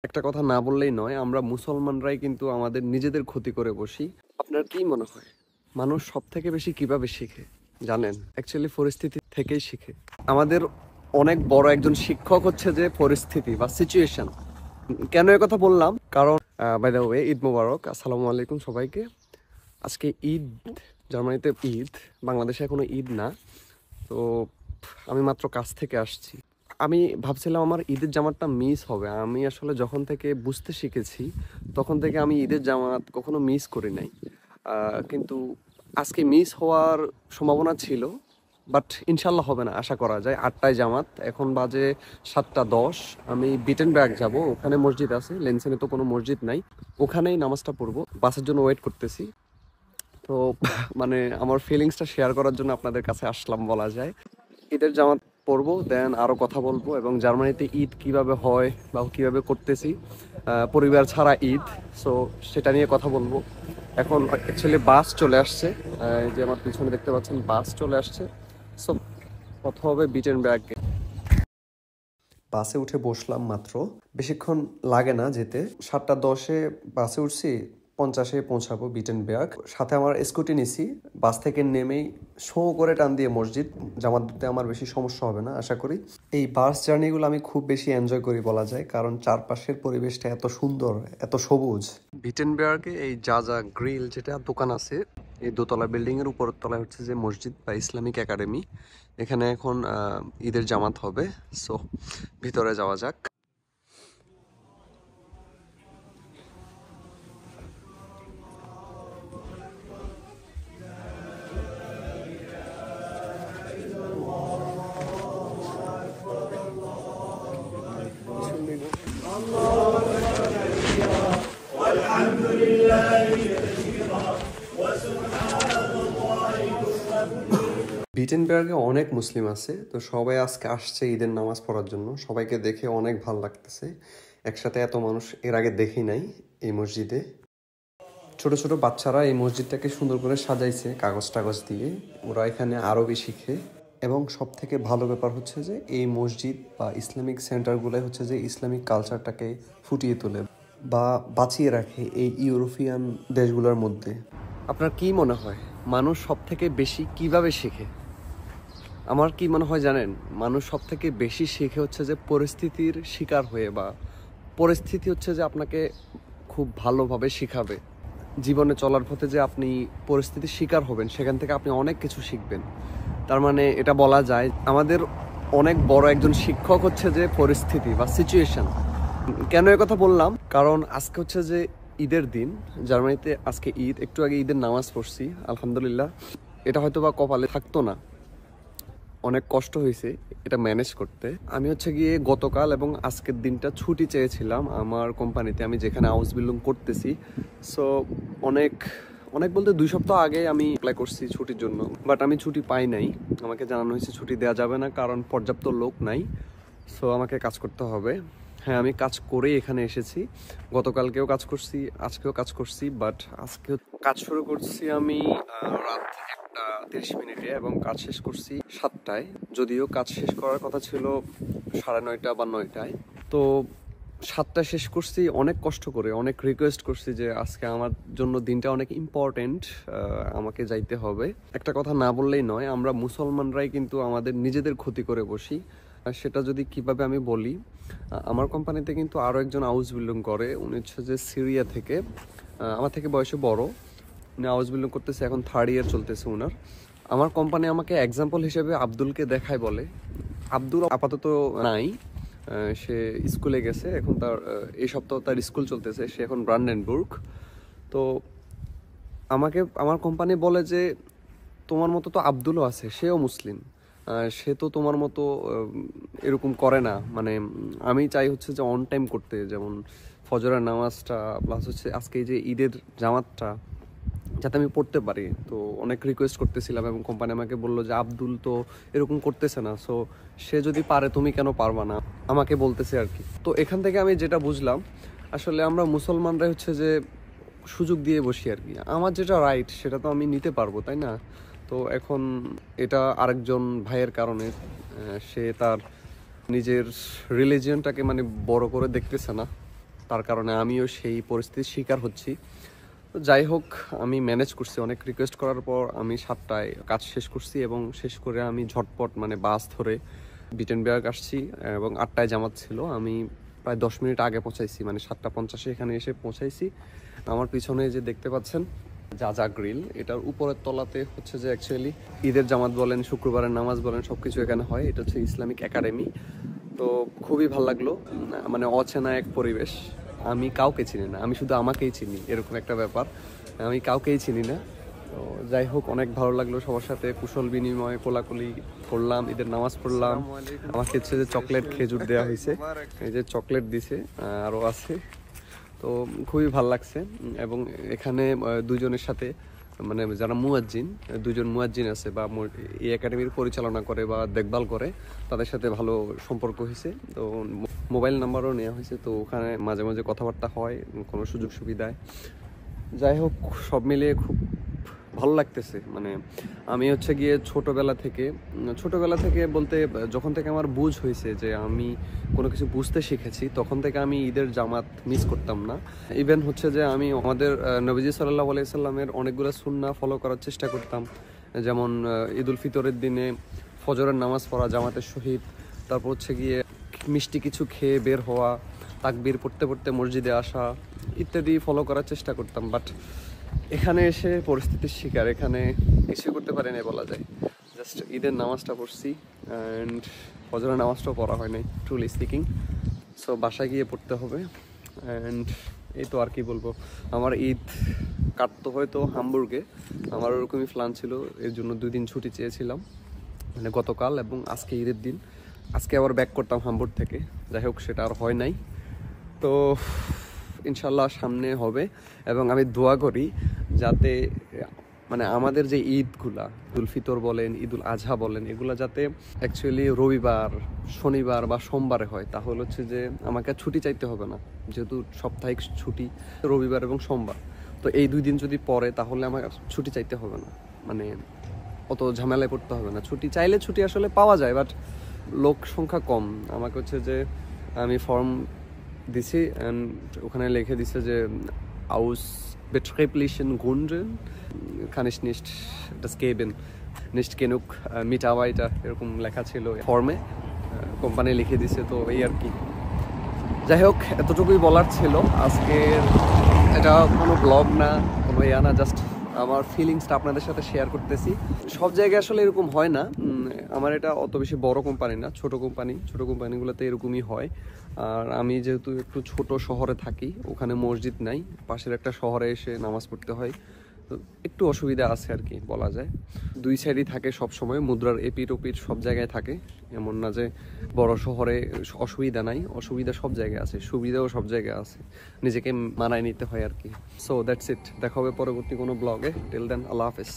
একটা কথা না বললেই নয়, আমরা মুসলমানরাই কিন্তু আমাদের নিজেদের ক্ষতি করে বসি। আপনার কি মনে হয় মানুষ সব থেকে বেশি কিভাবে শিখে জানেন? অ্যাকচুয়ালি পরিস্থিতি থেকেই শিখে। আমাদের অনেক বড় একজন শিক্ষক হচ্ছে যে পরিস্থিতি বা সিচুয়েশন। কেন এ কথা বললাম? কারণ বাই দ্য ওয়ে, ঈদ মোবারক, আসসালামু আলাইকুম সবাইকে। আজকে ঈদ, জার্মানিতে ঈদ, বাংলাদেশে এখনো ঈদ না। তো আমি মাত্র কাজ থেকে আসছি। আমি ভাবছিলাম আমার ঈদের জামাতটা মিস হবে। আমি আসলে যখন থেকে বুঝতে শিখেছি তখন থেকে আমি ঈদের জামাত কখনো মিস করি নাই। কিন্তু আজকে মিস হওয়ার সম্ভাবনা ছিল, বাট ইনশাল্লাহ হবে না, আশা করা যায়। 8টায় জামাত, এখন বাজে 7টা 10। আমি বিটেনবার্গ যাব, ওখানে মসজিদ আছে। লেন্সেনে তো কোনো মসজিদ নাই, ওখানেই নামাজটা পড়বো। বাসের জন্য ওয়েট করতেছি। তো মানে আমার ফিলিংসটা শেয়ার করার জন্য আপনাদের কাছে আসলাম বলা যায়। ঈদের জামাত পরবো, দেন আরো কথা বলবো, এবং জার্মানিতে ঈদ কিভাবে হয় বা কিভাবে করতেছি, পরিবার ছাড়া ঈদ, সো সেটা নিয়ে কথা বলবো। এখন অ্যাকচুয়ালি বাস চলে আসছে, এই যে আমার পিছনে দেখতে পাচ্ছেন বাস চলে আসছে। সো কথা হবে বিটেনবার্গে। বাসে উঠে বসলাম মাত্র, বেশিক্ষণ লাগে না যেতে। 7টা 10-এ বাসে উঠছি, 50-এ পৌঁছাবো বিটেনবার্গ। সাথে আমার স্কুটি নিছি। বাস থেকে নেমেই শো করে টান দিয়ে মসজিদ। জামাত দিতে আমার বেশি সমস্যা হবে না আশা করি। এই বাস জার্নিগুলো আমি খুব বেশি এনজয় করি বলা যায়, কারণ চারপাশের পরিবেশটা এত সুন্দর, এত সবুজ। বিটেনবার্গে এই যা যা গ্রিল যেটা দোকান আছে, এই দোতলা বিল্ডিং এর উপরের তলায় হচ্ছে যে মসজিদ বা ইসলামিক একাডেমি। এখানে এখন ঈদের জামাত হবে। সো ভিতরে যাওয়া যাক। বিটেনবার্গে অনেক মুসলিম আছে, তো সবাই আজকে আসছে ঈদের নামাজ পড়ার জন্য। সবাইকে দেখে অনেক ভাল লাগতেছে। একসাথে এত মানুষ এর আগে দেখি নাই এই মসজিদে। ছোট ছোট বাচ্চারা এই মসজিদটাকে সুন্দর করে সাজাইছে কাগজ টাগজ দিয়ে। ওরা এখানে আরবি শিখে। এবং সব থেকে ভালো ব্যাপার হচ্ছে যে এই মসজিদ বা ইসলামিক সেন্টারগুলোই হচ্ছে যে ইসলামিক কালচারটাকে ফুটিয়ে তোলে বা বাঁচিয়ে রাখে এই ইউরোপিয়ান দেশগুলোর মধ্যে। আপনার কি মনে হয় মানুষ সব থেকে বেশি কিভাবে শেখে? আমার কি মনে হয় জানেন, মানুষ সব থেকে বেশি শেখে হচ্ছে যে পরিস্থিতির শিকার হয়ে, বা পরিস্থিতি হচ্ছে যে আপনাকে খুব ভালোভাবে শিখাবে। জীবনে চলার পথে যে আপনি পরিস্থিতির শিকার হবেন, সেখান থেকে আপনি অনেক কিছু শিখবেন। তার মানে এটা বলা যায় আমাদের অনেক বড় একজন শিক্ষক হচ্ছে যে পরিস্থিতি বা সিচুয়েশন। কেন এ কথা বললাম? কারণ আজকে হচ্ছে যে ঈদের দিন, জার্মানিতে আজকে ঈদ। একটু আগে ঈদের নামাজ পড়ছি, আলহামদুলিল্লাহ। এটা হয়তো বা কপালে থাকতো না, অনেক কষ্ট হয়েছে এটা ম্যানেজ করতে। আমি হচ্ছে গিয়ে গতকাল এবং আজকের দিনটা ছুটি চেয়েছিলাম আমার কোম্পানিতে, আমি যেখানে হাউস বিল্ডিং করতেছি। সো অনেক অনেক বলতে 2 সপ্তাহ আগে আমি অ্যাপ্লাই করছি ছুটির জন্য, বাট আমি ছুটি পাই নাই। আমাকে জানানো হয়েছে ছুটি দেওয়া যাবে না, কারণ পর্যাপ্ত লোক নাই। সো আমাকে কাজ করতে হবে। হ্যাঁ, আমি কাজ করেই এখানে এসেছি। গতকালকেও কাজ করছি, আজকেও কাজ করছি, বাট আজকেও কাজ শুরু করছি আমি রাত 1টা 30 মিনিটে, এবং কাজ শেষ করছি 7টায়। যদিও কাজ শেষ করার কথা ছিল 9:30 বা 9টায়। তো 7টা শেষ করছি অনেক কষ্ট করে, অনেক রিকোয়েস্ট করছি যে আজকে আমার জন্য দিনটা অনেক ইম্পর্টেন্ট, আমাকে যাইতে হবে। একটা কথা না বললেই নয়, আমরা মুসলমানরাই কিন্তু আমাদের নিজেদের ক্ষতি করে বসি। আর সেটা যদি কিভাবে আমি বলি, আমার কোম্পানিতে কিন্তু আরও একজন হাউস বিল্ডিং করে। উনি হচ্ছে যে সিরিয়া থেকে, আমার থেকে বয়সে বড়। উনি হাউস বিল্ডিং করতেছে, এখন 3rd ইয়ার চলতেছে ওনার। আমার কোম্পানি আমাকে এক্সাম্পল হিসেবে আব্দুলকে দেখায়, বলে আব্দুল আপাতত নাই, সে স্কুলে গেছে। এখন তার এই সপ্তাহ তার স্কুল চলতেছে, সে এখন ব্রান্ডেনবুর্গ। তো আমাকে আমার কোম্পানি বলে যে তোমার মতো তো আব্দুলও আছে, সেও মুসলিম, সে তো তোমার মতো এরকম করে না। মানে আমি চাই হচ্ছে যে অন টাইম করতে, যেমন ফজরের নামাজটা, প্লাস হচ্ছে আজকে এই যে ঈদের জামাতটা যাতে আমি পড়তে পারি। তো অনেক রিকোয়েস্ট করতেছিলাম, এবং কোম্পানি আমাকে বললো যে আব্দুল তো এরকম করতেছে না, সো সে যদি পারে তুমি কেন পারবা না, আমাকে বলতেছে আর কি। তো এখান থেকে আমি যেটা বুঝলাম, আসলে আমরা মুসলমানরাই হচ্ছে যে সুযোগ দিয়ে বসি আর কি। আমার যেটা রাইট সেটা তো আমি নিতে পারবো, তাই না? তো এখন এটা আরেকজন ভাইয়ের কারণে, সে তার নিজের রিলিজিয়নটাকে মানে বড় করে দেখতেছে না। তার কারণে আমিও সেই পরিস্থিতির শিকার হচ্ছি। তো যাই হোক, আমি ম্যানেজ করছি। অনেক রিকোয়েস্ট করার পর আমি 7টায় কাজ শেষ করছি এবং শেষ করে আমি ঝটপট মানে বাস ধরে বিটেনবার্গ আসছি এবং 8টায় জামাত ছিল। আমি প্রায় 10 মিনিট আগে পৌঁছাইছি, মানে 7:50 এখানে এসে পৌঁছাইছি। আমার পিছনে যে দেখতে পাচ্ছেন যা গ্রিল, এটার উপরের তলাতে হচ্ছে যে অ্যাকচুয়ালি ঈদের জামাত বলেন, শুক্রবারের নামাজ বলেন, সব কিছু এখানে হয়। এটা হচ্ছে ইসলামিক একাডেমি। তো খুবই ভালো লাগলো, মানে অচেনা এক পরিবেশ। আমি কাউকে চিনি না, আমি শুধু আমাকেই চিনি, এরকম একটা ব্যাপার। আমি কাউকেই চিনি না। তো যাই হোক, অনেক ভালো লাগলো সবার সাথে কুশল বিনিময় কোলাকুলি করলাম, ঈদের নামাজ পড়লাম। আমাকে হচ্ছে যে চকলেট খেজুর দেওয়া হয়েছে, এই যে চকলেট দিছে, আরও আছে। তো খুবই ভালো লাগছে। এবং এখানে দুজনের সাথে মানে যারা মুয়াজ্জিন, দুজন মুয়াজ্জিন আছে বা এই একাডেমির পরিচালনা করে বা দেখভাল করে, তাদের সাথে ভালো সম্পর্ক হয়েছে। তো মোবাইল নাম্বারও নেওয়া হয়েছে, তো ওখানে মাঝে মাঝে কথাবার্তা হয় কোনো সুযোগ সুবিধায়। যাই হোক, সব মিলিয়ে খুব ভালো লাগতেছে। মানে আমি হচ্ছে গিয়ে ছোটোবেলা থেকে বলতে যখন থেকে আমার বুঝ হয়েছে যে আমি কোনো কিছু বুঝতে শিখেছি, তখন থেকে আমি ঈদের জামাত মিস করতাম না। ইভেন হচ্ছে যে আমি আমাদের নবীজি সাল্লাল্লাহু আলাইহি সাল্লামের অনেকগুলো সুন্নাহ ফলো করার চেষ্টা করতাম। যেমন ঈদুল ফিতরের দিনে ফজরের নামাজ পড়া জামাতের সহিত, তারপর হচ্ছে গিয়ে মিষ্টি কিছু খেয়ে বের হওয়া, তাকবীর পড়তে পড়তে মসজিদে আসা ইত্যাদি ফলো করার চেষ্টা করতাম। বাট এখানে এসে পরিস্থিতির শিকার, এখানে কিছুই করতে পারি না বলা যায়। জাস্ট ঈদের নামাজটা পড়ছি অ্যান্ড ফজরের নামাজটাও পড়া হয় নাই, ট্রুলি স্পিকিং। সো বাসায় গিয়ে পড়তে হবে। অ্যান্ড এই তো আর কি বলবো, আমার ঈদ কাটতো হয়তো হামবুর্গে। আমার ওরকমই প্ল্যান ছিল, এর জন্য 2 দিন ছুটি চেয়েছিলাম, মানে গতকাল এবং আজকে ঈদের দিন। আজকে আবার ব্যাক করতাম হামবুর্গ থেকে, যাই হোক সেটা আর হয় নাই। তো ইনশাল্লাহ সামনে হবে এবং আমি দোয়া করি যাতে মানে আমাদের যে ঈদগুলা, ঈদুল ফিতর বলেন, ঈদুল আজহা বলেন, এগুলা যাতে অ্যাকচুয়ালি রবিবার, শনিবার বা সোমবারে হয়, তাহলে হচ্ছে যে আমাকে ছুটি চাইতে হবে না, যেহেতু সাপ্তাহিক ছুটি রবিবার এবং সোমবার। তো এই 2 দিন যদি পড়ে তাহলে আমার ছুটি চাইতে হবে না, মানে অত ঝামেলায় পড়তে হবে না। ছুটি চাইলে ছুটি আসলে পাওয়া যায়, বাট লোক সংখ্যা কম। আমাকে হচ্ছে যে আমি ফর্ম দিছি অ্যান্ড ওখানে লিখে দিছে যে aus betrieblichen Gründen kann ich nicht das geben, nicht genug Mitarbeiter, এরকম লেখা ছিল ফর্মে, কোম্পানি লিখে দিছে। তো এই আর কি। যাই হোক, এতটুকুই বলার ছিল আজকের। এটা কোনো ব্লগ না, কোনো না, জাস্ট আমার ফিলিংসটা আপনাদের সাথে শেয়ার করতেছি। সব জায়গায় আসলে এরকম হয় না। আমার এটা অত বেশি বড় কোম্পানি না, ছোট কোম্পানিগুলোতে এরকমই হয়। আর আমি যেহেতু একটু ছোট শহরে থাকি, ওখানে মসজিদ নাই, পাশের একটা শহরে এসে নামাজ পড়তে হয়, তো একটু অসুবিধা আছে আর কি বলা যায়। 2 সাইডই থাকে সব সময়, মুদ্রার এপিট ওপিট সব জায়গায় থাকে। এমন না যে বড় শহরে অসুবিধা নাই, অসুবিধা সব জায়গায় আছে, সুবিধাও সব জায়গায় আছে, নিজেকে মানায় নিতে হয় আর কি। সো দ্যাটস ইট, দেখা হবে পরবর্তী কোনো ব্লগে। টিল দেন, আল্লাহ হাফেজ।